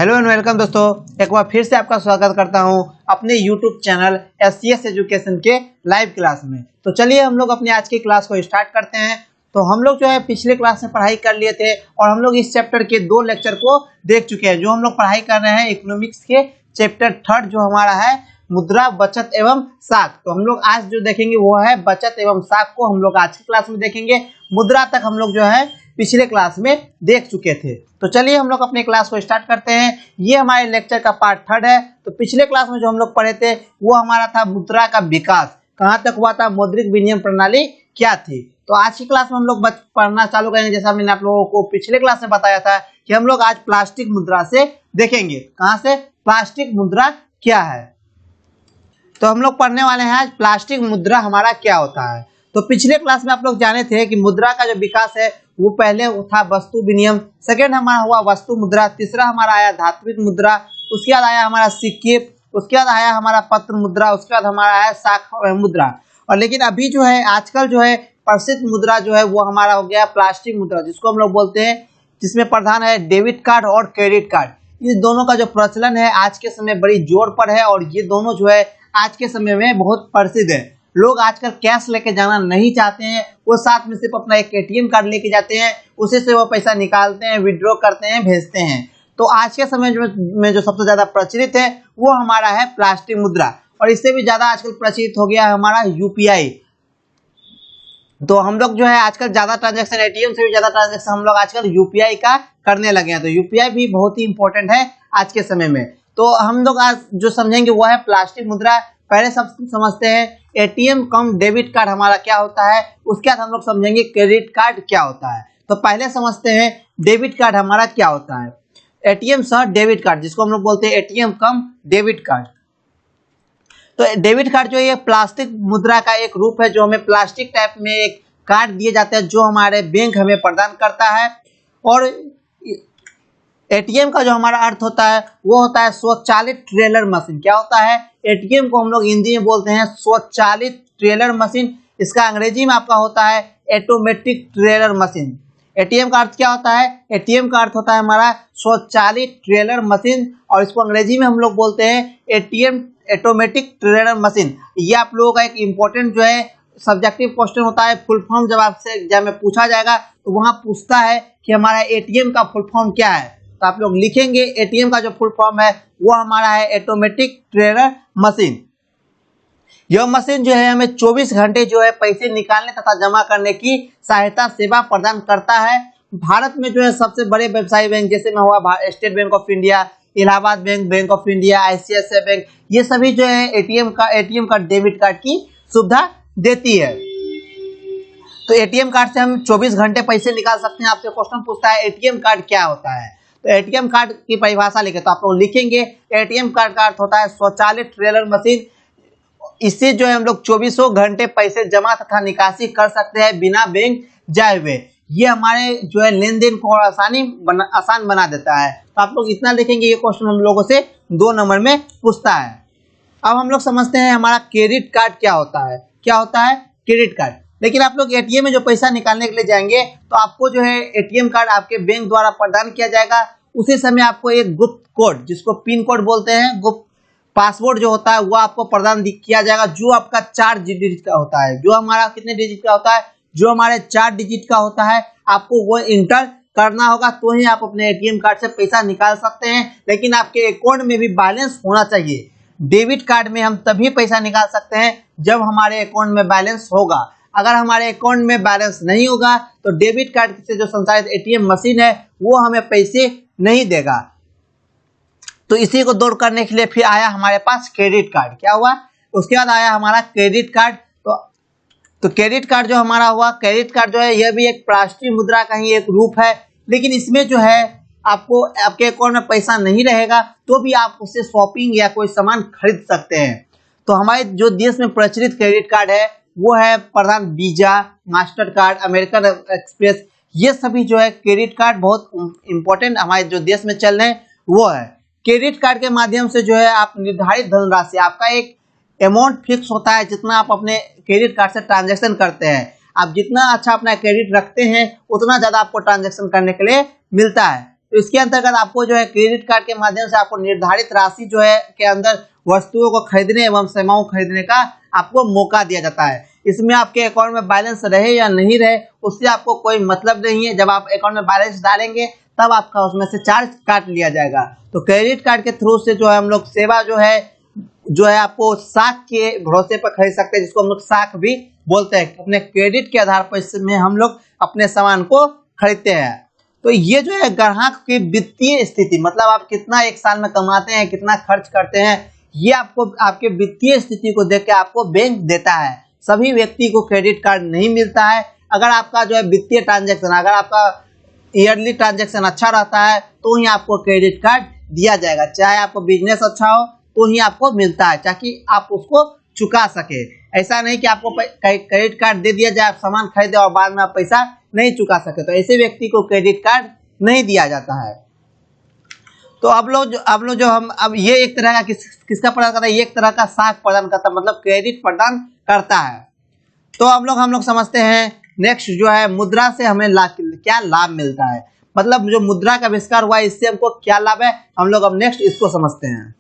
Hello and welcome दोस्तों, एक बार फिर से आपका स्वागत करता हूं अपने YouTube चैनल SCS एजुकेशन के लाइव क्लास में। तो चलिए हम लोग अपने आज की क्लास को स्टार्ट करते हैं। तो हम लोग जो है पिछले क्लास में पढ़ाई कर लिए थे और हम लोग इस चैप्टर के 2 लेक्चर को देख चुके हैं। जो हम लोग पढ़ाई कर रहे हैं इकोनॉमिक्स के चैप्टर 3 जो हमारा है मुद्रा, बचत एवं साख। तो हम लोग आज जो देखेंगे वो है बचत एवं साख को हम लोग आज की क्लास में देखेंगे। मुद्रा तक हम लोग जो है पिछले क्लास में देख चुके थे। तो चलिए हम लोग अपने क्लास को स्टार्ट करते हैं। ये हमारे लेक्चर का पार्ट 3 है। तो पिछले क्लास में जो हम लोग पढ़े थे वो हमारा था मुद्रा का विकास, कहाँ तक हुआ था, मौद्रिक विनिमय प्रणाली क्या थी। तो आज की क्लास में हम लोग पढ़ना चालू करेंगे। जैसा मैंने आप लोगों को पिछले क्लास में बताया था कि हम लोग आज प्लास्टिक मुद्रा से देखेंगे। कहाँ से? प्लास्टिक मुद्रा क्या है। तो हम लोग पढ़ने वाले हैं आज प्लास्टिक मुद्रा हमारा क्या होता है। तो पिछले क्लास में आप लोग जाने थे कि मुद्रा का जो विकास है वो पहले था वस्तु विनिमय, सेकेंड हमारा हुआ वस्तु मुद्रा, तीसरा हमारा आया धात्विक मुद्रा, उसके बाद आया हमारा सिक्के, उसके बाद आया हमारा पत्र मुद्रा, उसके बाद हमारा आया साख मुद्रा। और लेकिन अभी जो है आजकल जो है प्रसिद्ध मुद्रा जो है वो हमारा हो गया प्लास्टिक मुद्रा, जिसको हम लोग बोलते हैं, जिसमें प्रधान है डेबिट कार्ड और क्रेडिट कार्ड। इस दोनों का जो प्रचलन है आज के समय बड़ी जोर पर है और ये दोनों जो है आज के समय में बहुत प्रसिद्ध है। लोग आजकल कैश लेके जाना नहीं चाहते हैं, वो साथ में सिर्फ अपना एक ATM कार्ड लेके जाते हैं, उसी से वो पैसा निकालते हैं, विड्रॉ करते हैं, भेजते हैं। तो आज के समय में जो सबसे ज्यादा प्रचलित है वो हमारा है प्लास्टिक मुद्रा, और इससे भी ज्यादा आजकल प्रचलित हो गया है हमारा UPI। तो हम लोग जो है आजकल ज्यादा ट्रांजेक्शन ATM से भी ज्यादा ट्रांजेक्शन हम लोग आजकल UPI का करने लगे हैं। तो UPI भी बहुत ही इंपॉर्टेंट है आज के समय में। तो हम लोग आज जो समझेंगे वो है प्लास्टिक मुद्रा। पहले सब समझते हैं ATM कम डेबिट कार्ड हमारा क्या होता है, उसके बाद हम लोग समझेंगे क्रेडिट कार्ड क्या होता है। तो पहले समझते हैं डेबिट कार्ड हमारा क्या होता है। ATM सह डेबिट कार्ड, जिसको हम लोग बोलते हैं ATM कम डेबिट कार्ड। तो डेबिट कार्ड जो है प्लास्टिक मुद्रा का एक रूप है, जो हमें प्लास्टिक टाइप में एक कार्ड दिए जाते हैं जो हमारे बैंक हमें प्रदान करता है। और ATM का जो हमारा अर्थ होता है वो होता है स्वचालित टेलर मशीन। क्या होता है? ATM को हम लोग हिंदी में बोलते हैं स्वचालित टेलर मशीन। इसका अंग्रेजी में आपका होता है ऑटोमेटिक टेलर मशीन। ATM का अर्थ क्या होता है? ATM का अर्थ होता है हमारा स्वचालित टेलर मशीन, और इसको अंग्रेजी में हम लोग बोलते हैं ATM ऑटोमेटिक टेलर मशीन। ये आप लोगों का एक इम्पोर्टेंट जो है सब्जेक्टिव क्वेश्चन होता है। फुल फॉर्म जब आपसे एग्जाम में पूछा जाएगा तो वहां पूछता है कि हमारा ATM का फुल फॉर्म क्या है। तो आप लोग लिखेंगे ATM का जो फुल फॉर्म है वो हमारा है ऑटोमेटिक टेलर मशीन। यह मशीन जो है हमें 24 घंटे जो है पैसे निकालने तथा जमा करने की सहायता सेवा प्रदान करता है। भारत में जो है सबसे बड़े व्यवसायी बैंक जैसे में हुआ state bank of India, Allahabad bank, bank of India, ICICI bank, ये सभी जो है ATM का डेबिट कार्ड की सुविधा देती है। तो ATM कार्ड से हम 24 घंटे पैसे निकाल सकते हैं। आपसे क्वेश्चन पूछता है ATM कार्ड क्या होता है, तो ATM कार्ड की परिभाषा लिखे तो आप लोग लिखेंगे ATM कार्ड का अर्थ होता है स्वचालित टेलर मशीन। इससे जो है हम लोग 24 घंटे पैसे जमा तथा निकासी कर सकते हैं बिना बैंक जाए हुए। ये हमारे जो है लेन देन को आसान बना देता है। तो आप लोग इतना लिखेंगे। ये क्वेश्चन हम लोगों से 2 नंबर में पूछता है। अब हम लोग समझते हैं हमारा क्रेडिट कार्ड क्या होता है। क्या होता है क्रेडिट कार्ड? लेकिन आप लोग ATM में जो पैसा निकालने के लिए जाएंगे तो आपको जो है ATM कार्ड आपके बैंक द्वारा प्रदान किया जाएगा। उसी समय आपको एक गुप्त कोड, जिसको पिन कोड बोलते हैं, गुप्त पासवर्ड जो होता है वो आपको प्रदान किया जाएगा, जो आपका 4 डिजिट का होता है। जो हमारा कितने डिजिट का होता है? जो हमारे 4 डिजिट का होता है। आपको वो इंटर करना होगा तो ही आप अपने ATM कार्ड से पैसा निकाल सकते हैं। लेकिन आपके अकाउंट में भी बैलेंस होना चाहिए। डेबिट कार्ड में हम तभी पैसा निकाल सकते हैं जब हमारे अकाउंट में बैलेंस होगा। अगर हमारे अकाउंट में बैलेंस नहीं होगा तो डेबिट कार्ड से जो संचालित ATM मशीन है वो हमें पैसे नहीं देगा। तो इसी को दूर करने के लिए फिर आया हमारे पास क्रेडिट कार्ड। क्या हुआ? उसके बाद आया हमारा क्रेडिट कार्ड। तो क्रेडिट कार्ड जो हमारा हुआ, क्रेडिट कार्ड जो है यह भी एक प्लास्टिक मुद्रा का ही एक रूप है। लेकिन इसमें जो है आपको आपके अकाउंट में पैसा नहीं रहेगा तो भी आप उससे शॉपिंग या कोई सामान खरीद सकते हैं। तो हमारे जो देश में प्रचलित क्रेडिट कार्ड है वो है प्रधान Visa, master card, American Express. ये सभी जो है क्रेडिट कार्ड बहुत इंपॉर्टेंट हमारे जो देश में चल रहे हैं वो है। क्रेडिट कार्ड के माध्यम से जो है आप निर्धारित धनराशि, आपका एक अमाउंट फिक्स होता है जितना आप अपने क्रेडिट कार्ड से ट्रांजैक्शन करते हैं। आप जितना अच्छा अपना क्रेडिट रखते हैं उतना ज़्यादा आपको ट्रांजैक्शन करने के लिए मिलता है। तो इसके अंतर्गत आपको जो है क्रेडिट कार्ड के माध्यम से आपको निर्धारित राशि जो है के अंदर वस्तुओं को खरीदने एवं सेवाओं खरीदने का आपको मौका दिया जाता है। इसमें आपके अकाउंट में बैलेंस रहे या नहीं रहे उससे आपको कोई मतलब नहीं है। जब आप अकाउंट में बैलेंस डालेंगे तब आपका उसमें से चार्ज काट लिया जाएगा। तो क्रेडिट कार्ड के थ्रू से जो है हम लोग सेवा जो है आपको साख के भरोसे पर खरीद सकते हैं, जिसको हम लोग साख भी बोलते हैं। अपने क्रेडिट के आधार पर इसमें हम लोग अपने सामान को खरीदते हैं। तो ये जो है ग्राहक की वित्तीय स्थिति, मतलब आप कितना एक साल में कमाते हैं, कितना खर्च करते हैं, ये आपको आपके वित्तीय स्थिति को देख के आपको बैंक देता है। सभी व्यक्ति को क्रेडिट कार्ड नहीं मिलता है। अगर आपका जो है वित्तीय ट्रांजैक्शन, अगर आपका ईयरली ट्रांजैक्शन अच्छा रहता है तो ही आपको क्रेडिट कार्ड दिया जाएगा। चाहे आपको बिजनेस अच्छा हो तो ही आपको मिलता है, ताकि आप उसको चुका सके। ऐसा नहीं कि आपको क्रेडिट कार्ड दे दिया जाए, आप सामान खरीदे और बाद में आप पैसा नहीं चुका सके, तो ऐसे व्यक्ति को क्रेडिट कार्ड नहीं दिया जाता है। तो अब ये एक तरह का किसका प्रदान करता है, ये एक तरह का साख प्रदान करता है, मतलब क्रेडिट प्रदान करता है। तो हम लोग समझते हैं नेक्स्ट जो है मुद्रा से हमें क्या लाभ मिलता है, मतलब जो मुद्रा का आविष्कार हुआ है इससे हमको क्या लाभ है, हम लोग अब नेक्स्ट इसको समझते हैं।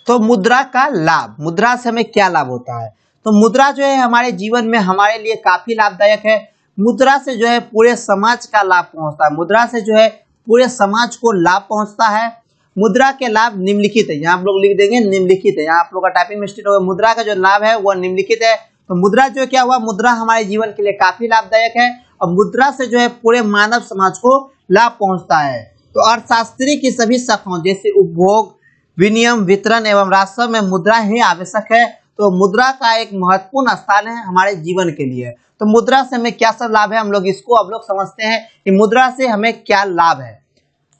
तो मुद्रा का लाभ, मुद्रा से हमें क्या लाभ होता है। तो मुद्रा जो है हमारे जीवन में हमारे लिए काफी लाभदायक है। मुद्रा से जो है पूरे समाज का लाभ पहुंचता है, मुद्रा से जो है पूरे समाज को लाभ पहुंचता है। मुद्रा के लाभ निम्नलिखित है, यहाँ आप लोग लिख देंगे निम्नलिखित है, यहाँ आप लोग का टाइपिंग मिस्टेक होगा। मुद्रा का जो लाभ है वह निम्नलिखित है। तो मुद्रा जो क्या हुआ, मुद्रा हमारे जीवन के लिए काफी लाभदायक है और मुद्रा से जो है पूरे मानव समाज को लाभ पहुंचता है। तो अर्थशास्त्री की सभी शाखाओं जैसे उपभोग, विनिमय, वितरण एवं राजस्व में मुद्रा ही आवश्यक है। तो मुद्रा का एक महत्वपूर्ण स्थान है हमारे जीवन के लिए। तो मुद्रा से हमें क्या सब लाभ है, हम लोग इसको अब लोग समझते हैं कि मुद्रा से हमें क्या लाभ है।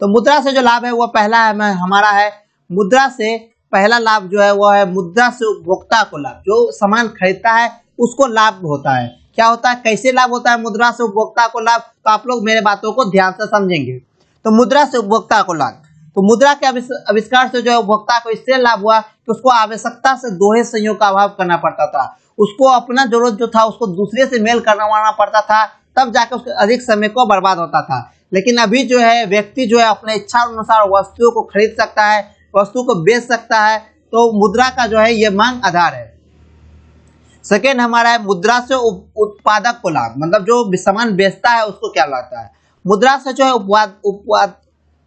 तो मुद्रा से जो लाभ है वो पहला है हमारा है, मुद्रा से पहला लाभ जो है वो है मुद्रा से उपभोक्ता को लाभ, जो सामान खरीदता है उसको लाभ होता है। क्या होता है, कैसे लाभ होता है मुद्रा से उपभोक्ता को लाभ, तो आप लोग मेरे बातों को ध्यान से समझेंगे। तो मुद्रा से उपभोक्ता को लाभ, तो मुद्रा के आविष्कार से जो है उपभोक्ता को इससे लाभ हुआ कि उसको आवश्यकता से दोहरे संयोग का अभाव करना पड़ता था। उसको अपना जरूरत जो था उसको दूसरे से मेल करवाना पड़ता था, तब जाकर उसके अधिक समय को बर्बाद होता था। लेकिन अभी जो है व्यक्ति जो है अपने इच्छा अनुसार वस्तुओं को खरीद सकता है, वस्तु को बेच सकता है। तो मुद्रा का जो है ये मांग आधार है। सेकेंड हमारा है मुद्रा से उत्पादक को लाभ, मतलब जो सामान बेचता है उसको क्या लाता है। मुद्रा से जो है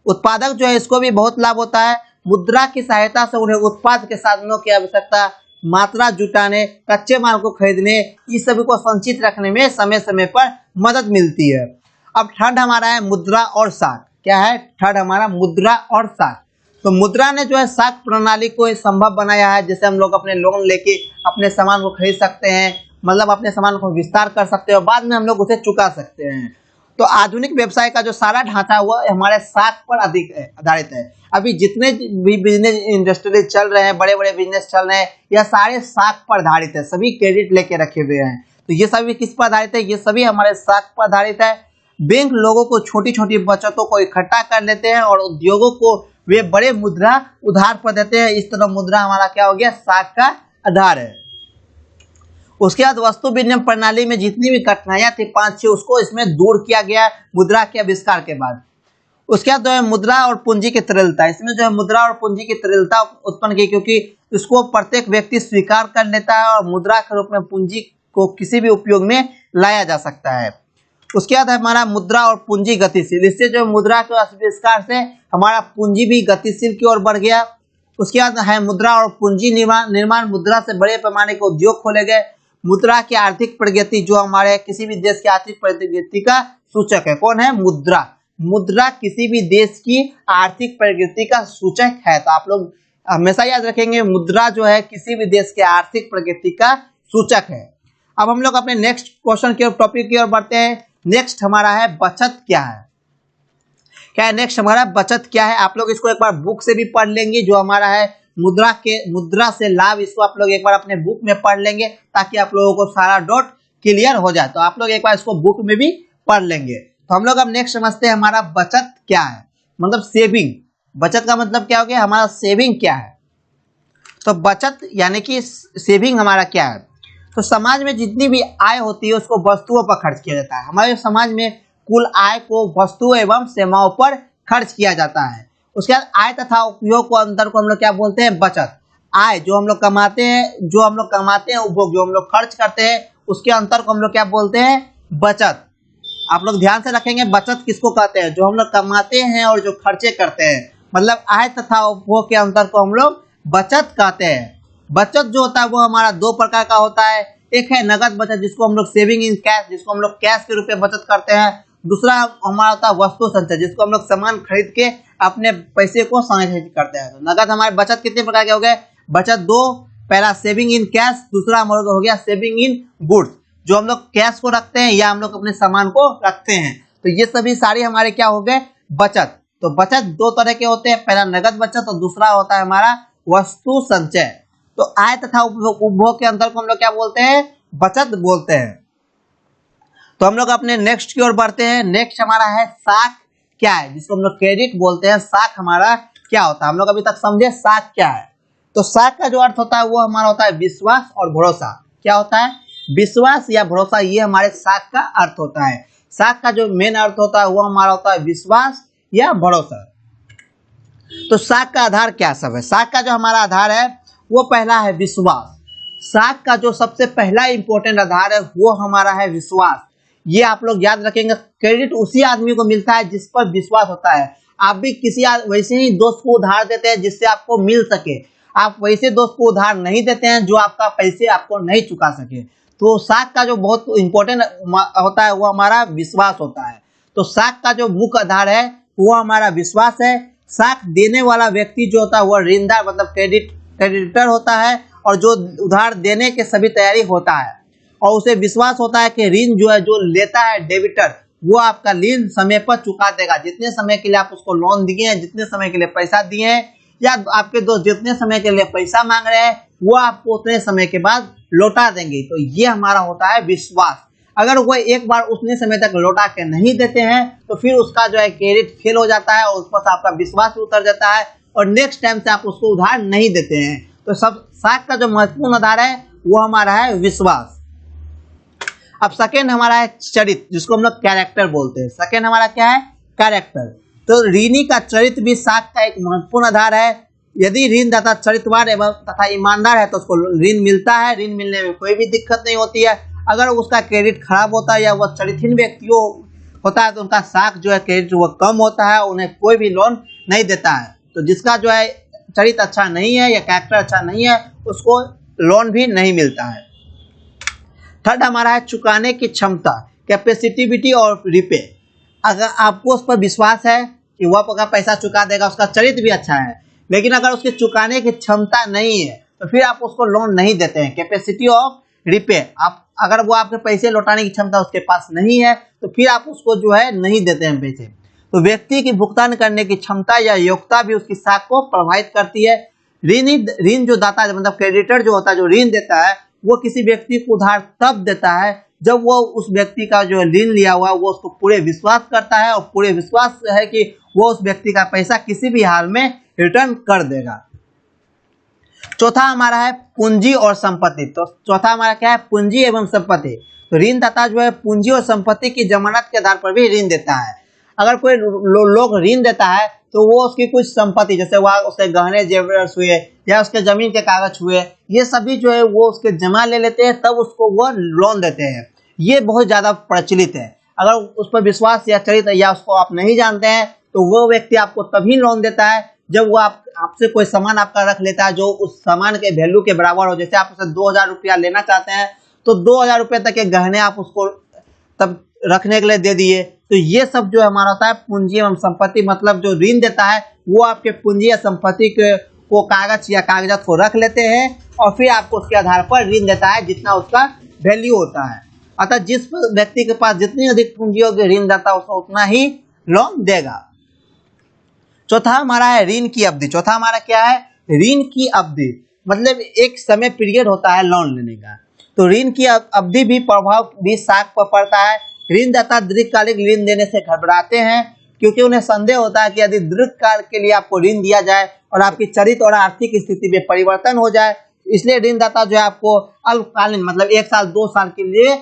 उत्पादक जो है इसको भी बहुत लाभ होता है। मुद्रा की सहायता से उन्हें उत्पाद के साधनों की आवश्यकता, मात्रा जुटाने, कच्चे माल को खरीदने, इस सभी को संचित रखने में समय समय पर मदद मिलती है। अब थर्ड हमारा है मुद्रा और साख। क्या है थर्ड हमारा, मुद्रा और साख। तो मुद्रा ने जो है साख प्रणाली को संभव बनाया है, जैसे हम लोग अपने लोन लेके अपने सामान को खरीद सकते हैं, मतलब अपने सामान को विस्तार कर सकते हैं और बाद में हम लोग उसे चुका सकते हैं। तो आधुनिक व्यवसाय का जो सारा ढांचा हुआ हमारे साख पर अधिक आधारित है। अभी जितने भी बिजनेस इंडस्ट्री चल रहे हैं, बड़े बड़े बिजनेस चल रहे हैं, यह सारे साख पर आधारित है, सभी क्रेडिट लेके रखे हुए हैं। तो ये सभी किस पर आधारित है, ये सभी हमारे साख पर आधारित है। बैंक लोगों को छोटी छोटी बचतों को इकट्ठा कर लेते हैं और उद्योगों को वे बड़े मुद्रा उधार पर देते हैं। इस तरह मुद्रा हमारा क्या हो गया, साख का आधार है। उसके बाद वस्तु विनिमय प्रणाली में जितनी भी कठिनाइयां थी 5-6 उसको इसमें दूर किया गया मुद्रा के आविष्कार के बाद। उसके बाद जो है मुद्रा और पूंजी की तरलता, इसमें जो है मुद्रा और पूंजी की तरलता उत्पन्न की, क्योंकि इसको प्रत्येक व्यक्ति स्वीकार कर लेता है और मुद्रा के रूप में पूंजी को किसी भी उपयोग में लाया जा सकता है। उसके बाद हमारा मुद्रा और पूंजी गतिशील, इससे जो मुद्रा के आविष्कार से हमारा पूंजी भी गतिशील की ओर बढ़ गया। उसके बाद है मुद्रा और पूंजी निर्माण, मुद्रा से बड़े पैमाने के उद्योग खोले गए। मुद्रा की आर्थिक प्रगति, जो हमारे किसी भी देश की आर्थिक प्रगति का सूचक है, कौन है, मुद्रा। मुद्रा किसी भी देश की आर्थिक प्रगति का सूचक है। तो आप लोग हमेशा याद रखेंगे मुद्रा जो है किसी भी देश के आर्थिक प्रगति का सूचक है। अब हम लोग अपने नेक्स्ट क्वेश्चन की ओर, टॉपिक की ओर बढ़ते हैं। नेक्स्ट हमारा है बचत क्या है। क्या है नेक्स्ट हमारा बचत क्या है, आप लोग इसको एक बार बुक से भी पढ़ लेंगे। जो हमारा है मुद्रा से लाभ, इसको आप लोग एक बार अपने बुक में पढ़ लेंगे ताकि आप लोगों को सारा डॉट क्लियर हो जाए। तो आप लोग एक बार इसको बुक में भी पढ़ लेंगे। तो हम लोग अब नेक्स्ट समझते हैं हमारा बचत क्या है, मतलब सेविंग। बचत का मतलब क्या हो गया, हमारा सेविंग क्या है। तो बचत यानी कि सेविंग हमारा क्या है। तो समाज में जितनी भी आय होती है उसको वस्तुओं पर खर्च किया जाता है। हमारे समाज में कुल आय को वस्तुओं एवं सेवाओं पर खर्च किया जाता है। उसके बाद आय तथा उपयोग को अंतर को हम लोग क्या बोलते हैं, बचत। आय जो हम लोग कमाते हैं, उपभोग जो हम लोग खर्च करते हैं, उसके अंतर को हम लोग क्या बोलते हैं, बचत। आप लोग ध्यान से रखेंगे, बचत किसको कहते हैं, जो हम लोग कमाते हैं और जो खर्चे करते हैं, मतलब आय तथा उपभोग के अंतर को हम लोग बचत कहते हैं। बचत जो होता है वो हमारा दो प्रकार का होता है, एक है नगद बचत जिसको हम लोग सेविंग इन कैश, जिसको हम लोग कैश के रूप में बचत करते हैं। दूसरा हमारा होता है वस्तु संचय, जिसको हम लोग सामान खरीद के अपने पैसे को संचित करते हैं। तो नगद हमारे बचत कितने प्रकार के हो गए, बचत दो, पहला सेविंग इन कैश, दूसरा हमारा हो गया सेविंग इन गुड्स, जो हम लोग कैश को रखते हैं या हम लोग अपने सामान को रखते हैं। तो ये सभी सारी हमारे क्या हो गए, बचत। तो बचत दो तरह के होते हैं, पहला नगद बचत और दूसरा होता है हमारा वस्तु संचय। तो आय तथा उपभोग के अंतर को हम लोग क्या बोलते हैं, बचत बोलते हैं। तो हम लोग अपने नेक्स्ट की ओर बढ़ते हैं। नेक्स्ट हमारा है साख क्या है, जिसको हम लोग क्रेडिट बोलते हैं। साख हमारा क्या होता है, हम लोग अभी तक समझे साख क्या है। तो साख का जो अर्थ होता है वो हमारा होता है विश्वास और भरोसा। क्या होता है, विश्वास या भरोसा, ये हमारे साख का अर्थ होता है। साख का जो मेन अर्थ होता है वो हमारा होता है विश्वास या भरोसा। तो साख का आधार क्या सब है, साख का जो हमारा आधार है वो पहला है विश्वास। साख का जो सबसे पहला इंपॉर्टेंट आधार है वो हमारा है विश्वास। ये आप लोग याद रखेंगे, क्रेडिट उसी आदमी को मिलता है जिस पर विश्वास होता है। आप भी किसी वैसे ही दोस्त को उधार देते हैं जिससे आपको मिल सके, आप वैसे दोस्त को उधार नहीं देते हैं जो आपका पैसे आपको नहीं चुका सके। तो साख का जो बहुत इंपॉर्टेंट होता है वो हमारा विश्वास होता है। तो साख का जो मुख्य आधार है वो हमारा विश्वास है। साख देने वाला व्यक्ति जो होता है वो ऋणदार मतलब क्रेडिटर होता है, और जो उधार देने के सभी तैयारी होता है, और उसे विश्वास होता है कि ऋण जो है जो लेता है डेबिटर, वो आपका ऋण समय पर चुका देगा। जितने समय के लिए आप उसको लोन दिए हैं, जितने समय के लिए पैसा दिए हैं, या आपके दोस्त जितने समय के लिए पैसा मांग रहे हैं वो आपको उतने समय के बाद लौटा देंगे। तो ये हमारा होता है विश्वास। अगर वो एक बार उतने समय तक लौटा के नहीं देते हैं तो फिर उसका जो है क्रेडिट फेल हो जाता है और उस पर आपका विश्वास उतर जाता है और नेक्स्ट टाइम से आप उसको उधार नहीं देते हैं। तो सब साख का जो महत्वपूर्ण आधार है वो हमारा है विश्वास। अब सेकेंड हमारा है चरित्र, जिसको हम लोग कैरेक्टर बोलते हैं। सेकेंड हमारा क्या है, कैरेक्टर। तो ऋणी का चरित्र भी साख का एक महत्वपूर्ण आधार है। यदि ऋणदाता चरित्रवान एवं तथा ईमानदार है तो उसको ऋण मिलता है, ऋण मिलने में कोई भी दिक्कत नहीं होती है। अगर उसका क्रेडिट खराब होता है या वह चरित्रहीन व्यक्तियों होता है तो उनका साख जो है क्रेडिट वो कम होता है, उन्हें कोई भी लोन नहीं देता है। तो जिसका जो है चरित्र अच्छा नहीं है या कैरेक्टर अच्छा नहीं है उसको लोन भी नहीं मिलता है। थर्ड हमारा है चुकाने की क्षमता, कैपेसिटिविटी और रिपे। अगर आपको उस पर विश्वास है कि वह अगर पैसा चुका देगा, उसका चरित्र भी अच्छा है, लेकिन अगर उसके चुकाने की क्षमता नहीं है तो फिर आप उसको लोन नहीं देते हैं। कैपेसिटी ऑफ रिपे, आप अगर वो आपके पैसे लौटाने की क्षमता उसके पास नहीं है तो फिर आप उसको जो है नहीं देते हैं पैसे। तो व्यक्ति की भुगतान करने की क्षमता या योग्यता भी उसकी साख को प्रभावित करती है। ऋण जो दाता मतलब क्रेडिटर जो होता है, जो ऋण देता है, वो किसी व्यक्ति को उधार तब देता है जब वो उस व्यक्ति का जो ऋण लिया हुआ है वो उसको पूरे विश्वास करता है और पूरे विश्वास है कि वो उस व्यक्ति का पैसा किसी भी हाल में रिटर्न कर देगा। चौथा हमारा है पूंजी और संपत्ति। तो चौथा हमारा क्या है, पूंजी एवं संपत्ति। तो ऋणदाता जो है पूंजी और संपत्ति की जमानत के आधार पर भी ऋण देता है। अगर कोई लोग ऋण देता है तो वो उसकी कुछ संपत्ति, जैसे वह उसके गहने जेवरात हुए या उसके जमीन के कागज हुए, ये सभी जो है वो उसके जमा ले लेते हैं, तब उसको वो लोन देते हैं। ये बहुत ज्यादा प्रचलित है। अगर उस पर विश्वास या चरित्र या उसको आप नहीं जानते हैं तो वो व्यक्ति आपको तभी लोन देता है जब वो आपसे कोई सामान आपका रख लेता है जो उस सामान के वैल्यू के बराबर हो। जैसे आप उसे 2000 रुपया लेना चाहते हैं तो 2000 रुपये तक के गहने आप उसको तब रखने के लिए दे दिए। तो ये सब जो हमारा होता है पूंजी एवं संपत्ति, मतलब जो ऋण देता है वो आपके पूंजी या संपत्ति को कागज या कागजात को रख लेते हैं और फिर आपको उसके आधार पर ऋण देता है जितना उसका वैल्यू होता है। अतः जिस व्यक्ति के पास जितनी अधिक पूंजी होगी ऋणदाता उसको उतना ही लोन देगा। चौथा हमारा है ऋण की अवधि। चौथा हमारा क्या है, ऋण की अवधि, मतलब एक समय पीरियड होता है लोन लेने का। तो ऋण की अवधि भी प्रभाव भी साख पर पड़ता है। ऋणदाता दीर्घकालिक ऋण देने से घबराते हैं क्योंकि उन्हें संदेह होता है कि यदि दीर्घकाल के लिए आपको ऋण दिया जाए और आपकी चरित्र और आर्थिक स्थिति में परिवर्तन हो जाए, इसलिए ऋणदाता जो है आपको अल्पकालीन मतलब 1 साल 2 साल के लिए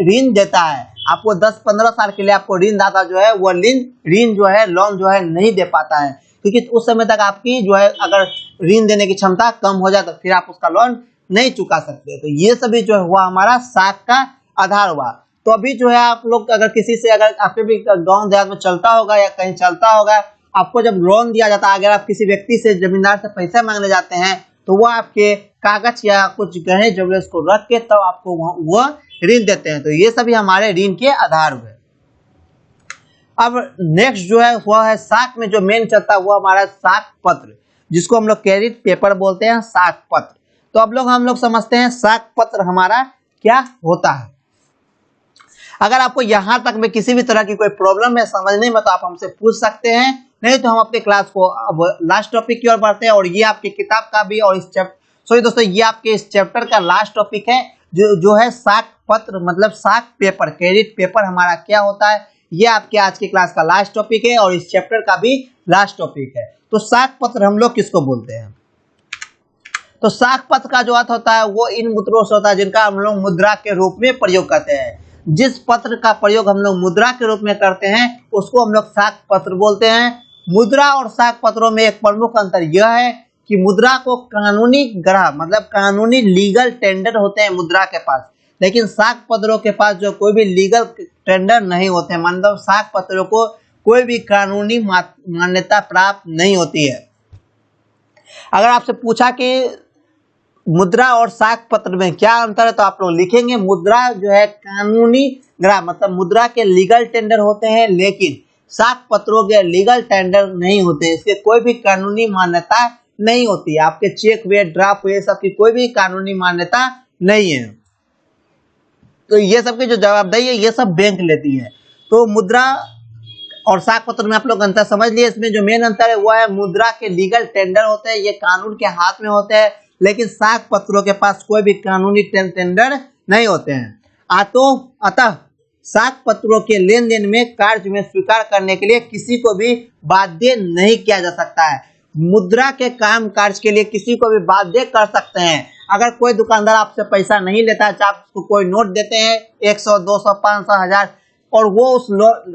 ऋण देता है। आपको 10-15 साल के लिए आपको ऋणदाता जो है वो ऋण जो है लोन जो है नहीं दे पाता है, क्योंकि उस समय तक आपकी जो है अगर ऋण देने की क्षमता कम हो जाए तो फिर आप उसका लोन नहीं चुका सकते। तो ये सभी जो हुआ हमारा साख का आधार हुआ। तो अभी जो है आप लोग अगर किसी से अगर आपके भी गांव देहात में चलता होगा या कहीं चलता होगा, आपको जब लोन दिया जाता है, अगर आप किसी व्यक्ति से जमींदार से पैसा मांगने जाते हैं तो वो आपके कागज या कुछ गहने जरूरत को रख के तब आपको वो ऋण देते हैं। तो ये सभी हमारे ऋण के आधार हुए। अब नेक्स्ट जो है वह है साख में जो मेन चलता है वो हमारा साख पत्र, जिसको हम लोग क्रेडिट पेपर बोलते हैं, साख पत्र। तो अब हम लोग समझते हैं साख पत्र हमारा क्या होता है। अगर आपको यहाँ तक में किसी भी तरह की कोई प्रॉब्लम है समझने में तो आप हमसे पूछ सकते हैं, नहीं तो हम अपने क्लास को अब लास्ट टॉपिक की ओर बढ़ते हैं। और ये आपकी किताब का भी और इस दोस्तों ये आपके इस चैप्टर का लास्ट टॉपिक है जो है साख पत्र मतलब साख पेपर, क्रेडिट पेपर हमारा क्या होता है, ये आपके आज की क्लास का लास्ट टॉपिक है और इस चैप्टर का भी लास्ट टॉपिक है। तो साख पत्र हम लोग किसको बोलते हैं? तो साख पत्र का जो अर्थ होता है वो इन मुद्राओं से होता है जिनका हम लोग मुद्रा के रूप में प्रयोग करते हैं। जिस पत्र का प्रयोग हम लोग मुद्रा के रूप में करते हैं उसको हम लोग साख पत्र बोलते हैं। मुद्रा और साख पत्रों में एक प्रमुख अंतर यह है कि मुद्रा को कानूनी ग्राहक मतलब कानूनी लीगल टेंडर होते हैं मुद्रा के पास, लेकिन साख पत्रों के पास जो कोई भी लीगल टेंडर नहीं होते हैं, मतलब साख पत्रों को कोई भी कानूनी मान्यता प्राप्त नहीं होती है। अगर आपसे पूछा कि मुद्रा और साख पत्र में क्या अंतर है तो आप लोग लिखेंगे मुद्रा जो है कानूनी ग्राहक मतलब मुद्रा के लीगल टेंडर होते हैं, लेकिन साख पत्रों के लीगल टेंडर नहीं होते, इसके कोई भी कानूनी मान्यता नहीं होती है। आपके चेक वे ड्राफ्ट ये सब की कोई भी कानूनी मान्यता नहीं है। तो ये सब की जो जवाबदेही है ये सब बैंक लेती है। तो मुद्रा और साख पत्र में आप लोग अंतर समझ लिए। इसमें जो मेन अंतर है वो है मुद्रा के लीगल टेंडर होते हैं, ये कानून के हाथ में होते हैं, लेकिन साख पत्रों के पास कोई भी कानूनी टेंडर नहीं होते हैं। अतः साख पत्रों के लेन देन में कार्य में स्वीकार करने के लिए किसी को भी बाध्य नहीं किया जा सकता है। मुद्रा के काम काज के लिए किसी को भी बाध्य कर सकते हैं। अगर कोई दुकानदार आपसे पैसा नहीं लेता है, चाहे आपको कोई नोट देते हैं 100, 200, 500, 1000 और वो उस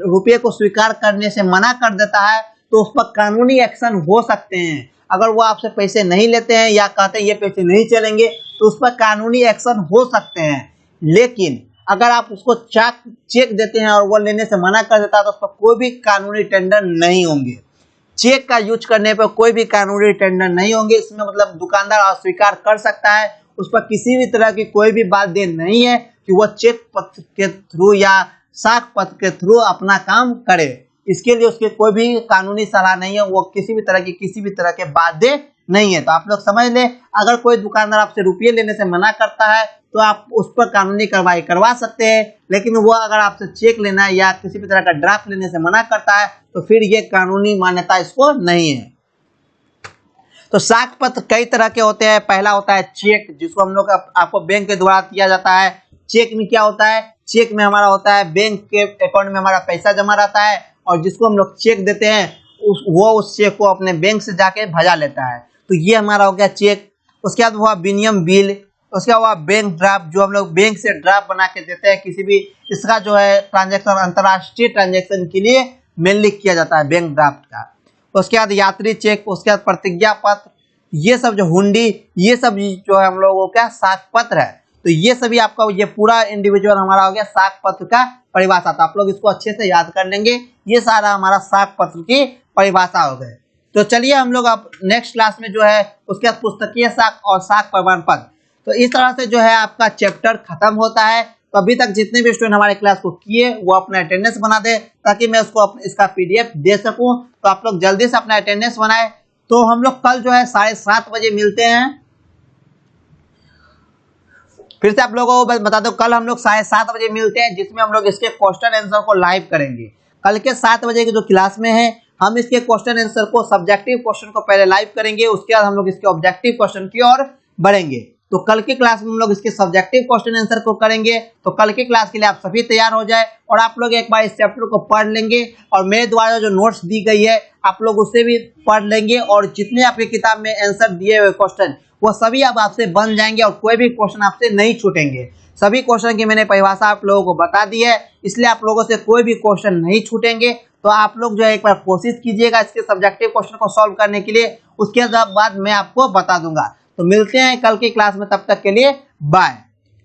रुपये को स्वीकार करने से मना कर देता है तो उस पर कानूनी एक्शन हो सकते हैं। अगर वो आपसे पैसे नहीं लेते हैं या कहते हैं ये पैसे नहीं चलेंगे तो उस पर कानूनी एक्शन हो सकते हैं। लेकिन अगर आप उसको चेक देते हैं और वो लेने से मना कर देता है तो उस पर कोई भी कानूनी टेंडर नहीं होंगे। चेक का यूज करने पर कोई भी कानूनी टेंडर नहीं होंगे। इसमें मतलब दुकानदार अस्वीकार कर सकता है, उस पर किसी भी तरह की कोई भी बाध्य नहीं है कि वह चेक पत्र के थ्रू या साख पत्र के थ्रू अपना काम करे। इसके लिए उसके कोई भी कानूनी सलाह नहीं है, वो किसी भी तरह के बाध्य नहीं है। तो आप लोग समझ लें, अगर कोई दुकानदार आपसे रुपये लेने से मना करता है तो आप उस पर कानूनी कार्रवाई करवा सकते हैं, लेकिन वो अगर आपसे चेक लेना या किसी भी तरह का ड्राफ्ट लेने से मना करता है तो फिर ये कानूनी मान्यता इसको नहीं है। तो साख पत्र कई तरह के होते हैं। पहला होता है चेक, जिसको हम लोग आपको बैंक के द्वारा दिया जाता है। चेक में क्या होता है? चेक में हमारा होता है बैंक के अकाउंट में हमारा पैसा जमा रहता है और जिसको हम लोग चेक देते हैं वो उस चेक को अपने बैंक से जाके भजा लेता है। तो ये हमारा हो गया चेक। उसके बाद हुआ विनिमय बिल, उसके बाद हुआ बैंक ड्राफ्ट, जो हम लोग बैंक से ड्राफ्ट बना के देते हैं किसी भी, इसका जो है ट्रांजैक्शन अंतर्राष्ट्रीय ट्रांजैक्शन के लिए मेनली किया जाता है बैंक ड्राफ्ट का। उसके बाद यात्री चेक, उसके बाद प्रतिज्ञा पत्र, ये सब जो हुंडी, ये सब जो है हम लोगों का साख पत्र है। तो ये सभी आपका ये पूरा इंडिविजुअल हमारा हो गया साख पत्र का परिभाषा। तो आप लोग इसको अच्छे से याद कर लेंगे। ये सारा हमारा साख पत्र की परिभाषा हो गए। तो चलिए हम लोग अब नेक्स्ट क्लास में जो है उसके बाद पुस्तकीय साख और साख प्रमाण पत्र। तो इस तरह से जो है आपका चैप्टर खत्म होता है। तो अभी तक जितने भी स्टूडेंट हमारे क्लास को किए वो अपना अटेंडेंस बना दे ताकि मैं उसको इसका PDF दे सकूं। तो आप लोग जल्दी से अपना अटेंडेंस बनाए। तो हम लोग कल जो है 7:30 बजे मिलते हैं। फिर से आप लोगों को बता दो, कल हम लोग 7:30 बजे मिलते हैं, जिसमें हम लोग इसके क्वेश्चन आंसर को लाइव करेंगे। कल के 7 बजे की जो क्लास में है हम इसके क्वेश्चन आंसर को, सब्जेक्टिव क्वेश्चन को पहले लाइव करेंगे, उसके बाद हम लोग इसके ऑब्जेक्टिव क्वेश्चन की ओर बढ़ेंगे। तो कल की क्लास में हम लोग इसके सब्जेक्टिव क्वेश्चन आंसर को करेंगे। तो कल की क्लास के लिए आप सभी तैयार हो जाए और आप लोग एक बार इस चैप्टर को पढ़ लेंगे और मेरे द्वारा जो नोट्स दी गई है आप लोग उसे भी पढ़ लेंगे और जितने आपकी किताब में आंसर दिए हुए क्वेश्चन वो सभी अब आपसे बन जाएंगे और कोई भी क्वेश्चन आपसे नहीं छूटेंगे। सभी क्वेश्चन की मैंने परिभाषा आप लोगों को बता दी है, इसलिए आप लोगों से कोई भी क्वेश्चन नहीं छूटेंगे। तो आप लोग जो है एक बार कोशिश कीजिएगा इसके सब्जेक्टिव क्वेश्चन को सॉल्व करने के लिए, उसके बाद मैं आपको बता दूंगा। तो मिलते हैं कल की क्लास में, तब तक के लिए बाय।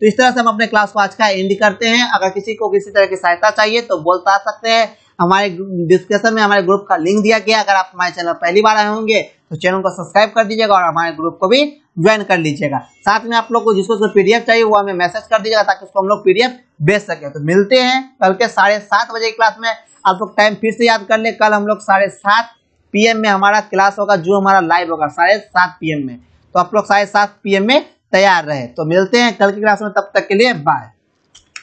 तो इस तरह से हम अपने क्लास को आज का एंड करते हैं। अगर किसी को किसी तरह की सहायता चाहिए तो बोलता सकते हैं, हमारे डिस्क्रिप्शन में हमारे ग्रुप का लिंक दिया गया। अगर आप हमारे चैनल पहली बार आए होंगे तो चैनल को सब्सक्राइब कर दीजिएगा और हमारे ग्रुप को भी ज्वाइन कर लीजिएगा। साथ में आप लोग को जिसको पीडीएफ चाहिए वो हमें मैसेज कर दीजिएगा ताकि उसको हम लोग पीडीएफ भेज सके। तो मिलते हैं कल के 7:30 बजे की क्लास में। आप लोग टाइम फिर से याद कर ले, कल हम लोग 7:30 PM में हमारा क्लास होगा, जो हमारा लाइव होगा 7:30 PM में। तो आप लोग 7:30 PM में तैयार रहे। तो मिलते हैं कल की क्लास में, तब तक के लिए बाय।